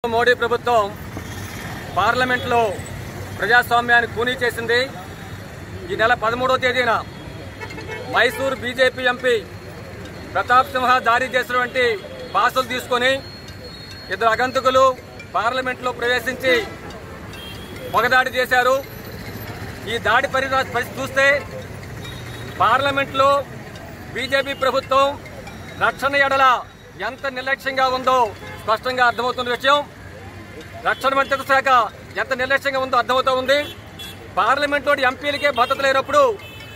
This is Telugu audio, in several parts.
మోడీ ప్రభుత్వం పార్లమెంట్లో ప్రజాస్వామ్యాన్ని కూనీ చేసింది. ఈ నెల 13వ తేదీన మైసూర్ బీజేపీ ఎంపీ ప్రతాప్ సింహ జారీ చేసినటువంటి పాసులు తీసుకొని ఇద్దరు అగంతకులు పార్లమెంట్లో ప్రవేశించి పొగదాడి చేశారు. ఈ దాడి పరిస్థితి చూస్తే పార్లమెంట్లో బీజేపీ ప్రభుత్వం రక్షణ ఎడల ఎంత నిర్లక్ష్యంగా ఉందో స్పష్టంగా అర్థమవుతున్న విషయం. రక్షణ మంత్రిత్వ శాఖ ఎంత నిర్లక్ష్యంగా ఉందో అర్థమవుతూ ఉంది. పార్లమెంట్లోని ఎంపీలకే భద్రత లేనప్పుడు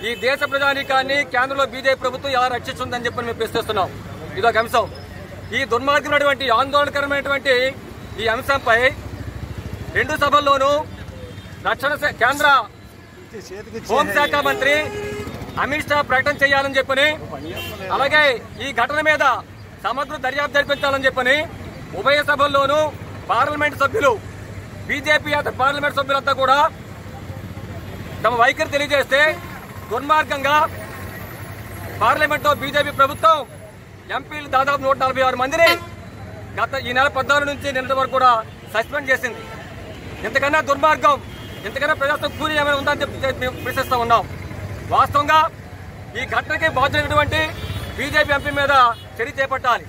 ఈ దేశ ప్రజానీకాన్ని కేంద్రంలో బీజేపీ ప్రభుత్వం ఎలా రక్షిస్తుందని చెప్పి మేము ప్రశ్నిస్తున్నాం. ఇదొక అంశం. ఈ దుర్మార్గమైనటువంటి ఆందోళనకరమైనటువంటి ఈ అంశంపై రెండు సభల్లోనూ కేంద్ర హోంశాఖ మంత్రి అమిత్ షా ప్రకటన చేయాలని చెప్పని, అలాగే ఈ ఘటన మీద సమగ్ర దర్యాప్తు జరిపించాలని చెప్పని ఉభయ సభల్లోనూ పార్లమెంట్ సభ్యులు బీజేపీ పార్లమెంట్ సభ్యులంతా కూడా తమ వైఖరి తెలియజేస్తే దుర్మార్గంగా పార్లమెంట్లో బీజేపీ ప్రభుత్వం ఎంపీలు దాదాపు 146 మందిని ఈ నెల 14 నుంచి నిన్నటి వరకు కూడా సస్పెండ్ చేసింది. ఇంతకన్నా దుర్మార్గం, ఇంతకన్నా ప్రజాస్వామ్య కూలీ ఏమైనా ఉందని చెప్పి మేము ప్రశ్నిస్తూ ఉన్నాం. వాస్తవంగా ఈ ఘటనకి బాధ్యులైనటువంటి బీజేపీ ఎంపీ మీద చర్య చేపట్టాలి,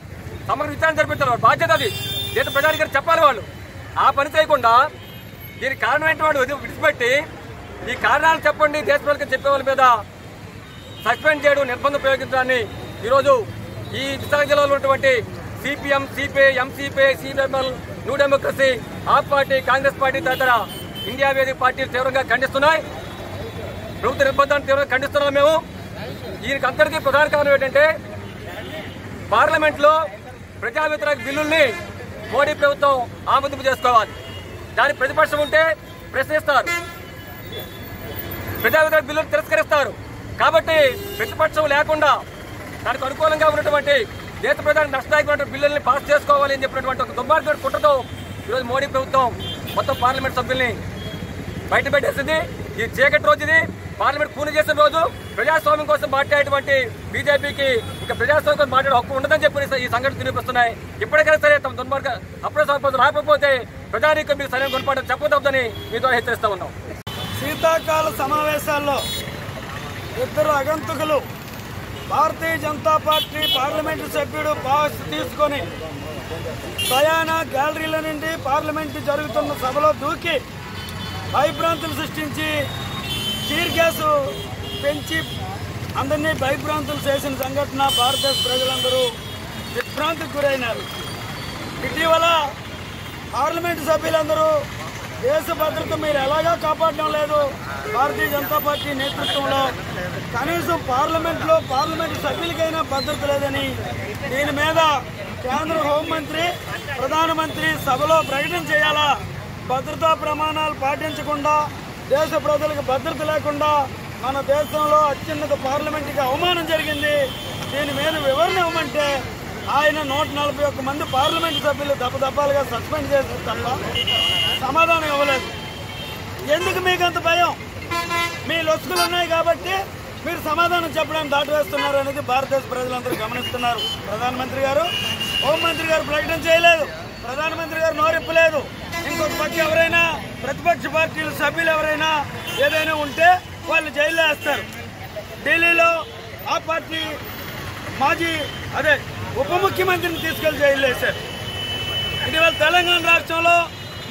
సమగ్ర విచారణ జరిపించాలి. బాధ్యత అది దేశ ప్రజానికి చెప్పాలి. వాళ్ళు ఆ పని చేయకుండా దీనికి కారణమైన వాళ్ళు విడిచిపెట్టి ఈ కారణాలు చెప్పండి దేశ ప్రజలకు చెప్పే వాళ్ళ మీద సస్పెండ్ చేయడం, నిర్బంధం ప్రయోగించడాన్ని ఈరోజు ఈ విశాఖ జిల్లాలో ఉన్నటువంటి CPM, CPI, MCP, CPML, New Democracy, AAP party, Congress party తదితర ఇండియా వేదిక పార్టీలు తీవ్రంగా ఖండిస్తున్నాయి. ప్రభుత్వ నిర్బంధాన్ని తీవ్రంగా ఖండిస్తున్నాం మేము. దీనికి అంతటికీ ప్రధాన కారణం ఏంటంటే పార్లమెంట్లో ప్రజా వ్యతిరేక బిల్లుల్ని మోడీ ప్రభుత్వం ఆమోదింపు చేసుకోవాలి. దానికి ప్రతిపక్షం ఉంటే ప్రశ్నిస్తారు, ప్రజా వ్యతిరేక బిల్లులు తిరస్కరిస్తారు. కాబట్టి ప్రతిపక్షం లేకుండా దానికి అనుకూలంగా ఉన్నటువంటి దేశ ప్రజలకు నష్టదాయకమైన బిల్లుల్ని పాస్ చేసుకోవాలి అని చెప్పినటువంటి ఒక దుర్మార్గమైన కుట్రతో ఈరోజు మోడీ ప్రభుత్వం మొత్తం పార్లమెంట్ సభ్యుల్ని బయట పెట్టేసింది. ఈ చీకటి రోజు ఇది, పార్లమెంట్ పూర్తి చేసిన రోజు. ప్రజాస్వామ్యం కోసం మాట్లాడేటువంటి బీజేపీకి ఇంకా ప్రజాస్వామ్యం కోసం మాట్లాడే హక్కు ఉండదని చెప్పి ఈ సంఘటన తినిపిస్తున్నాయి. ఇప్పటికైనా సరే తమ దుర్మార్గ అప్రసారం రాకపోతే ప్రజానీకం మీకు సరైన గుణపాఠం చెప్పదవుతుందని మీతో హెచ్చరిస్తూ ఉన్నాం. శీతాకాల సమావేశాల్లో ఇద్దరు అగంతకులు భారతీయ జనతా పార్టీ పార్లమెంటు సభ్యుడు పాస్ తీసుకొని సయానా గ్యాలరీల నుండి పార్లమెంటు జరుగుతున్న సభలో దూకి భయభ్రాంతులు సృష్టించి టీర్ గ్యాసు పెంచి అందరినీ భయభ్రాంతులు చేసిన సంఘటన భారతదేశ ప్రజలందరూ దిగ్భ్రాంతికి గురైనారు. ఇటీవల పార్లమెంటు సభ్యులందరూ దేశ భద్రత మీరు ఎలాగా కాపాడడం లేదు, భారతీయ జనతా పార్టీ నేతృత్వంలో కనీసం పార్లమెంటు సభ్యులకైనా భద్రత లేదని దీని మీద కేంద్ర హోంమంత్రి, ప్రధానమంత్రి సభలో ప్రకటన చేయాలా. భద్రతా ప్రమాణాలు పాటించకుండా దేశ ప్రజలకు భద్రత లేకుండా మన దేశంలో అత్యున్నత పార్లమెంటుకి అవమానం జరిగింది. దీని మీద వివరణ ఇవ్వమంటే ఆయన 141 మంది పార్లమెంటు సభ్యులు దప్పదప్పాలుగా సస్పెండ్ చేశారు తప్ప సమాధానం ఇవ్వలేదు. ఎందుకు మీకు అంత భయం? మీ లొసుగులు ఉన్నాయి కాబట్టి మీరు సమాధానం చెప్పడానికి దాటివేస్తున్నారు అనేది భారతదేశ ప్రజలందరూ గమనిస్తున్నారు. ప్రధానమంత్రి గారు, హోంమంత్రి గారు ప్రకటన చేయలేదు, ప్రధానమంత్రి గారు నోరెప్పలేదు. ఇంకొక పక్క ఎవరైనా ప్రతిపక్ష పార్టీల సభ్యులు ఎవరైనా ఏదైనా ఉంటే వాళ్ళు జైల్లో వేస్తారు. ఢిల్లీలో ఆ పార్టీ మాజీ ఉప ముఖ్యమంత్రిని తీసుకెళ్లి జైల్లో వేశారు. ఇటీవల తెలంగాణ రాష్ట్రంలో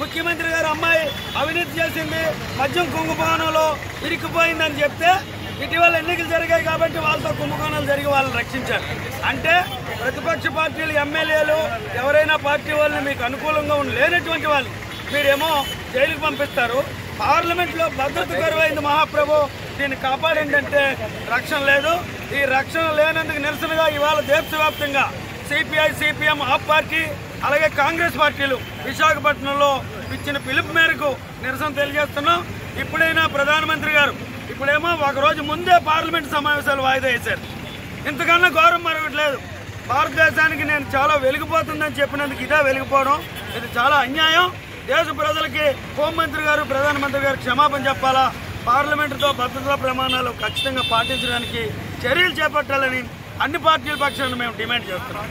ముఖ్యమంత్రి గారు అమ్మాయి అవినీతి చేసింది, మద్యం కుంభకోణంలో ఇరికిపోయిందని చెప్తే ఇటీవల ఎన్నికలు జరిగాయి కాబట్టి వాళ్ళతో కుంభకోణాలు జరిగి వాళ్ళని రక్షించారు. అంటే ప్రతిపక్ష పార్టీలు ఎమ్మెల్యేలు ఎవరైనా పార్టీ వాళ్ళని మీకు అనుకూలంగా లేనటువంటి వాళ్ళు మీరేమో జైలుకి పంపిస్తారు. పార్లమెంట్లో భద్రత కరువైంది మహాప్రభు, దీన్ని కాపాడండి అంటే రక్షణ లేదు. ఈ రక్షణ లేనందుకు నిరసనగా ఇవాళ దేశవ్యాప్తంగా సిపిఐ, సిపిఎం, ఆప్ పార్టీ అలాగే కాంగ్రెస్ పార్టీలు విశాఖపట్నంలో ఇచ్చిన పిలుపు మేరకు నిరసన తెలియజేస్తున్నాం. ఇప్పుడైనా ప్రధానమంత్రి గారు ఇప్పుడేమో ఒకరోజు ముందే పార్లమెంట్ సమావేశాలు వాయిదా వేశారు. ఇంతకన్నా గౌరవం మరొకట్లేదు. భారతదేశానికి నేను చాలా వెలిగిపోతుందని చెప్పినందుకు ఇదే వెలిగిపోవడం, ఇది చాలా అన్యాయం. దేశ ప్రజలకి హోంమంత్రి గారు, ప్రధానమంత్రి గారు క్షమాపణ చెప్పాలా. పార్లమెంటుతో భద్రతా ప్రమాణాలు ఖచ్చితంగా పాటించడానికి చర్యలు చేపట్టాలని అన్ని పార్టీల పక్షాలను మేము డిమాండ్ చేస్తున్నాం.